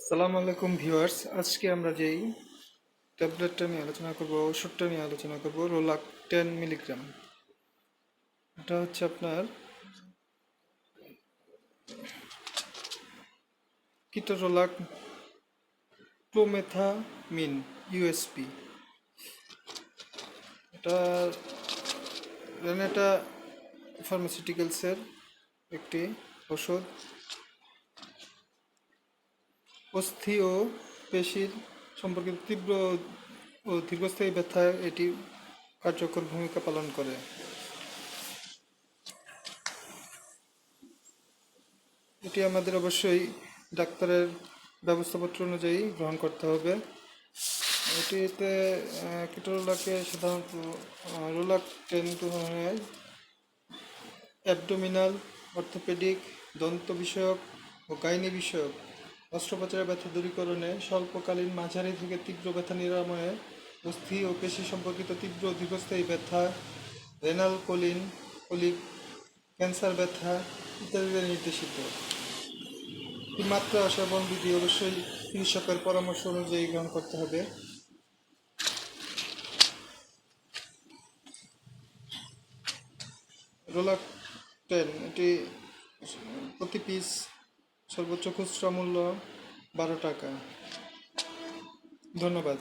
সালাম আলাইকুম ভিউয়ার্স। আজকে আমরা যেই ট্যাবলেটটা নিয়ে আলোচনা করব, ওষুধটা নিয়ে আলোচনা করব, রোলাক 10 মিলিগ্রাম। এটা হচ্ছে আপনার কিটোরোলাক প্রোমেথামিন ইউএসপি। এটা রেনেটা ফার্মাসিউটিক্যালসের একটি ওষুধ। অস্থি ও পেশির সম্পর্কিত তীব্র ও দীর্ঘস্থায়ী ব্যথায় এটি কার্যকর ভূমিকা পালন করে। এটি আমাদের অবশ্যই ডাক্তারের ব্যবস্থাপত্র অনুযায়ী গ্রহণ করতে হবে। এটিতে কিটোরোলাকে সাধারণত রোলাক 10 অ্যাবডোমিনাল, অর্থোপেডিক, দন্ত বিষয়ক ও গাইনি বিষয়ক অস্ত্রোপচারের ব্যথা দূরীকরণে, স্বল্পকালীন মাঝারি থেকে তীব্র ব্যথা নিরাময়ে, অস্থি ও পেশি সম্পর্কিত তীব্র ও দীর্ঘস্থায়ী ব্যথা, রেনাল কলিক, ক্যান্সার ব্যথা ইত্যাদিতে নির্দেশিত। মাত্রা সেবন বিধি অবশ্যই চিকিৎসকের পরামর্শ অনুযায়ী গ্রহণ করতে হবে। রোলাক 10 এটি প্রতি পিস সর্বোচ্চ খুচরা মূল্য 12 টাকা। ধন্যবাদ।